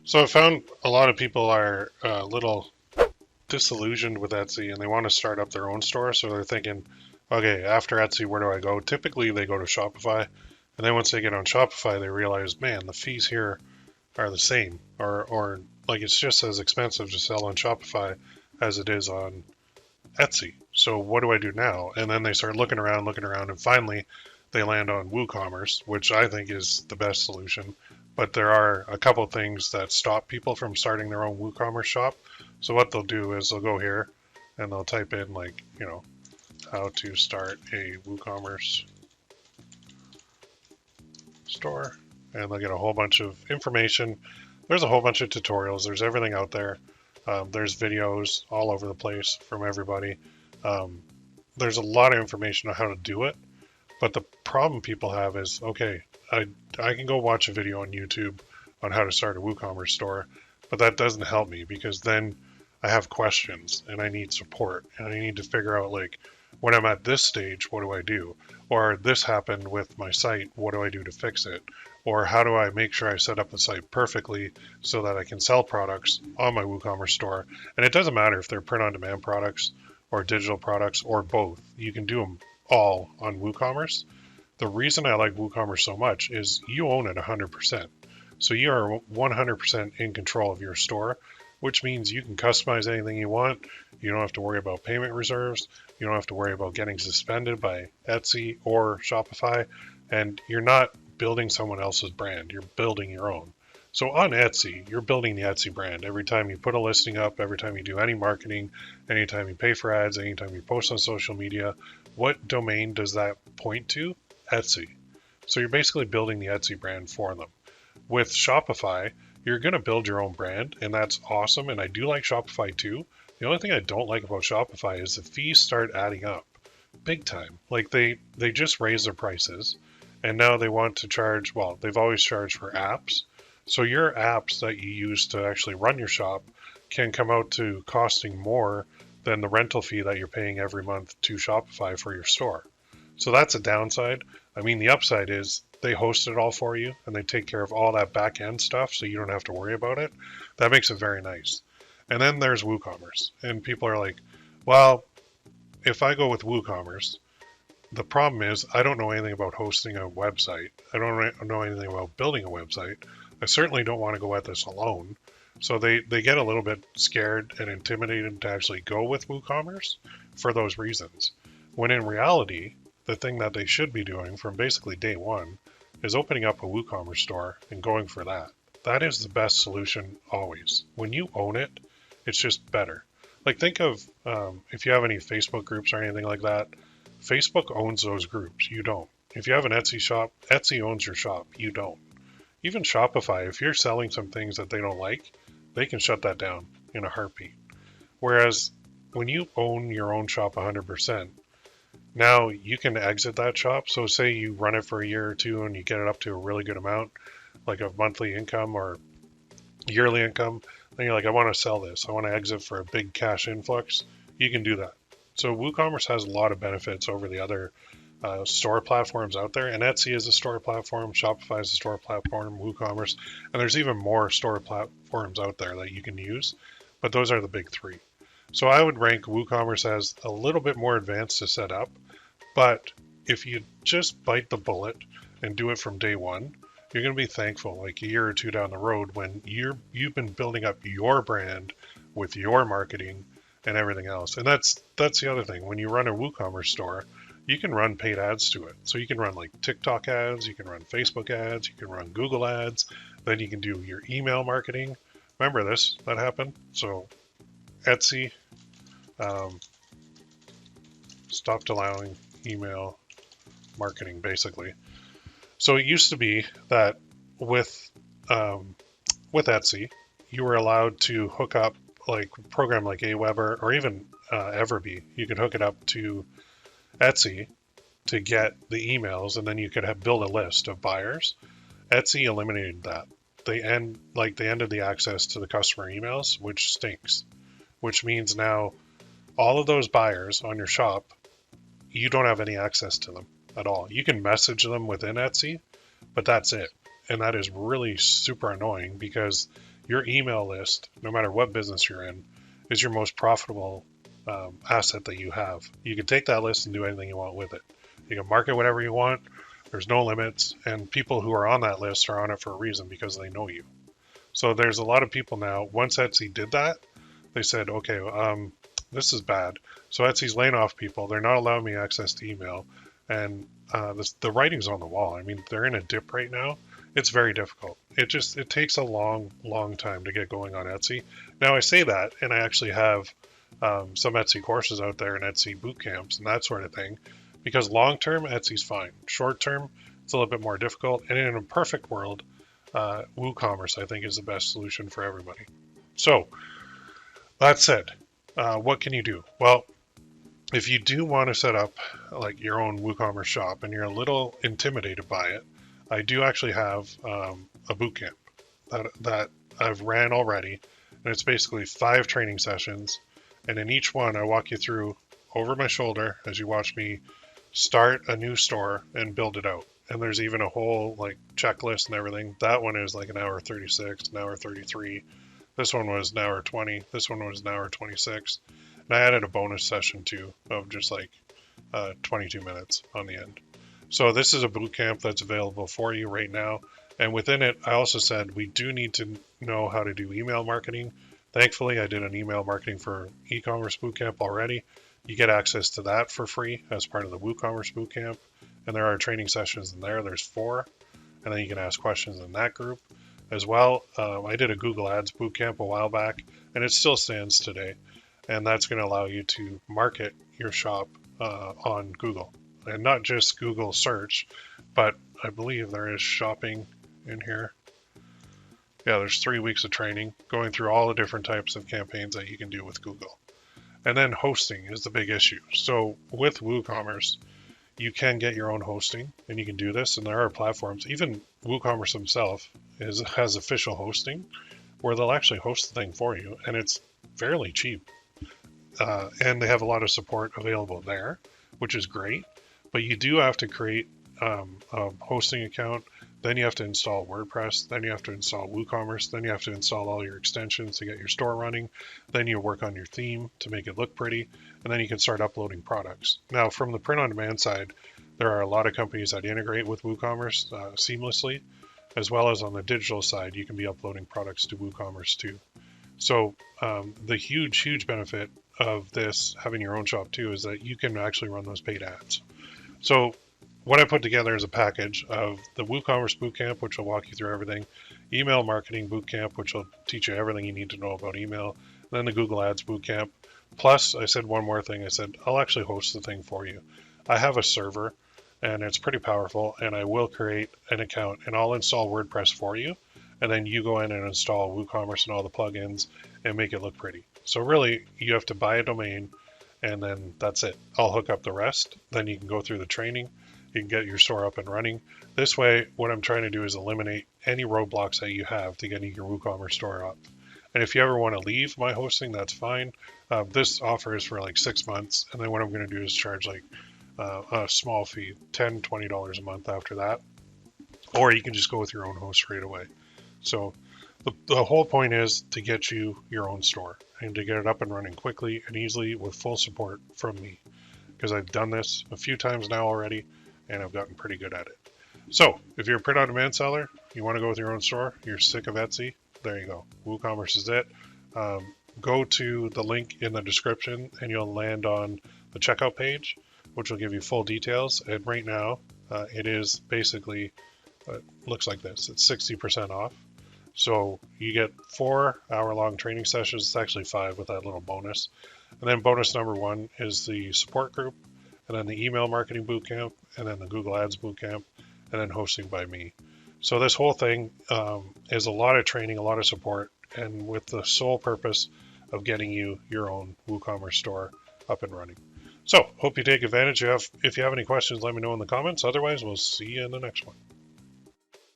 So I found a lot of people are a little disillusioned with Etsy and they want to start up their own store. So they're thinking, okay, after Etsy, where do I go? Typically, they go to Shopify. And then once they get on Shopify, they realize, man, the fees here are the same, or like it's just as expensive to sell on Shopify as it is on Etsy. So what do I do now? And then they start looking around, and finally they land on WooCommerce, which I think is the best solution. But there are a couple things that stop people from starting their own WooCommerce shop. So what they'll do is they'll go here and they'll type in like, how to start a WooCommerce store, and they'll get a whole bunch of information. There's a whole bunch of tutorials. There's everything out there. There's videos all over the place from everybody. There's a lot of information on how to do it. But the problem people have is, okay, I can go watch a video on YouTube on how to start a WooCommerce store, but that doesn't help me because then I have questions and I need support and I need to figure out, like, when I'm at this stage, what do I do? Or this happened with my site, what do I do to fix it? Or how do I make sure I set up the site perfectly so that I can sell products on my WooCommerce store? And it doesn't matter if they're print-on-demand products or digital products or both. You can do them all on WooCommerce. The reason I like WooCommerce so much is you own it 100%. So you are 100% in control of your store, which means you can customize anything you want. You don't have to worry about payment reserves. You don't have to worry about getting suspended by Etsy or Shopify. And you're not building someone else's brand. You're building your own. So on Etsy, you're building the Etsy brand. Every time you put a listing up, every time you do any marketing, anytime you pay for ads, anytime you post on social media, what domain does that point to? Etsy. So you're basically building the Etsy brand for them. With Shopify, you're going to build your own brand, and that's awesome. And I do like Shopify too. The only thing I don't like about Shopify is the fees start adding up big time. Like they just raise their prices, and now they want to charge, well, they've always charged for apps. So your apps that you use to actually run your shop can come out to costing more than the rental fee that you're paying every month to Shopify for your store. So that's a downside. I mean, the upside is they host it all for you and they take care of all that back end stuff so you don't have to worry about it. That makes it very nice. And then there's WooCommerce. And people are like, well, if I go with WooCommerce, the problem is I don't know anything about hosting a website. I don't know anything about building a website. I certainly don't want to go at this alone. So they get a little bit scared and intimidated to actually go with WooCommerce for those reasons. When in reality, the thing that they should be doing from basically day one is opening up a WooCommerce store and going for that. That is the best solution always. When you own it, it's just better. Like think of if you have any Facebook groups or anything like that, Facebook owns those groups. You don't. If you have an Etsy shop, Etsy owns your shop. You don't. Even Shopify, if you're selling some things that they don't like, they can shut that down in a heartbeat. Whereas when you own your own shop 100%, now you can exit that shop. So say you run it for a year or two and you get it up to a really good amount, like a monthly income or yearly income. Then you're like, I want to sell this. I want to exit for a big cash influx. You can do that. So WooCommerce has a lot of benefits over the other store platforms out there. And Etsy is a store platform. Shopify is a store platform. WooCommerce. And there's even more store platforms out there that you can use. But those are the big three. So I would rank WooCommerce as a little bit more advanced to set up. But if you just bite the bullet and do it from day one, you're going to be thankful like a year or two down the road when you've been building up your brand with your marketing and everything else. And that's the other thing. When you run a WooCommerce store, you can run paid ads to it. So you can run like TikTok ads, you can run Facebook ads, you can run Google ads, then you can do your email marketing. Remember this, that happened? So Etsy stopped allowing email marketing basically. So it used to be that with Etsy, you were allowed to hook up like a program like Aweber or even Everbee. You could hook it up to Etsy to get the emails, and then you could build a list of buyers. Etsy eliminated that. They ended the access to the customer emails, which stinks. Which means now all of those buyers on your shop, you don't have any access to them at all. You can message them within Etsy, but that's it. And that is really super annoying because your email list, no matter what business you're in, is your most profitable asset that you have. You can take that list and do anything you want with it. You can market whatever you want. There's no limits, and people who are on that list are on it for a reason because they know you. So there's a lot of people now. Once Etsy did that, they said, okay, this is bad. So Etsy's laying off people. They're not allowing me access to email, and the writing's on the wall. I mean, they're in a dip right now. It's very difficult. It takes a long time to get going on Etsy. Now I say that, and I actually have some Etsy courses out there and Etsy boot camps and that sort of thing, because long term Etsy's fine. Short term, it's a little bit more difficult. And in a perfect world, Woocommerce I think is the best solution for everybody. So that said, what can you do? Well, if you do want to set up like your own WooCommerce shop and you're a little intimidated by it, I do actually have a boot camp that I've ran already, and it's basically 5 training sessions, and in each one I walk you through over my shoulder as you watch me start a new store and build it out. And there's even a whole like checklist and everything. That one is like an hour 36, an hour 33. This one was an hour 20. This one was an hour 26. And I added a bonus session too of just like 22 minutes on the end. So this is a boot camp that's available for you right now. And within it, I also said we do need to know how to do email marketing. Thankfully, I did an email marketing for e-commerce bootcamp already. You get access to that for free as part of the WooCommerce bootcamp. And there are training sessions in there. There's 4. And then you can ask questions in that group as well. I did a Google Ads bootcamp a while back, and it still stands today. And that's going to allow you to market your shop on Google. And not just Google search, but I believe there is shopping in here. Yeah, there's 3 weeks of training going through all the different types of campaigns that you can do with Google. And then hosting is the big issue. So with WooCommerce, you can get your own hosting, and you can do this. And there are platforms, even WooCommerce himself has official hosting, where they'll actually host the thing for you, and it's fairly cheap. And they have a lot of support available there, which is great. But you do have to create a hosting account. Then you have to install WordPress. Then you have to install WooCommerce. Then you have to install all your extensions to get your store running. Then you work on your theme to make it look pretty. And then you can start uploading products. Now, from the print-on-demand side, there are a lot of companies that integrate with WooCommerce seamlessly, as well as on the digital side, you can be uploading products to WooCommerce too. So the huge benefit of this, having your own shop too, is that you can actually run those paid ads. So what I put together is a package of the WooCommerce Bootcamp, which will walk you through everything, email marketing bootcamp, which will teach you everything you need to know about email, and then the Google Ads Bootcamp. Plus, I said one more thing. I said, I'll actually host the thing for you. I have a server, and it's pretty powerful, and I will create an account, and I'll install WordPress for you, and then you go in and install WooCommerce and all the plugins and make it look pretty. So really, you have to buy a domain, and then that's it. I'll hook up the rest. Then you can go through the training. You can get your store up and running. This way, what I'm trying to do is eliminate any roadblocks that you have to getting your WooCommerce store up. And if you ever want to leave my hosting, that's fine. This offer is for like 6 months. And then what I'm going to do is charge like a small fee, $10, $20 a month after that. Or you can just go with your own host right away. So the whole point is to get you your own store and to get it up and running quickly and easily with full support from me. Because I've done this a few times now already, and I've gotten pretty good at it. So if you're a print-on-demand seller, you want to go with your own store, you're sick of Etsy, there you go. WooCommerce is it. Go to the link in the description, and you'll land on the checkout page, which will give you full details. And right now, it is basically, looks like this. It's 60% off. So you get 4 hour-long training sessions. It's actually 5 with that little bonus. And then bonus number 1 is the support group, and then the email marketing bootcamp, and then the Google Ads bootcamp, and then hosting by me. So this whole thing is a lot of training, a lot of support, and with the sole purpose of getting you your own WooCommerce store up and running. So hope you take advantage. If you have any questions, let me know in the comments. Otherwise, we'll see you in the next one.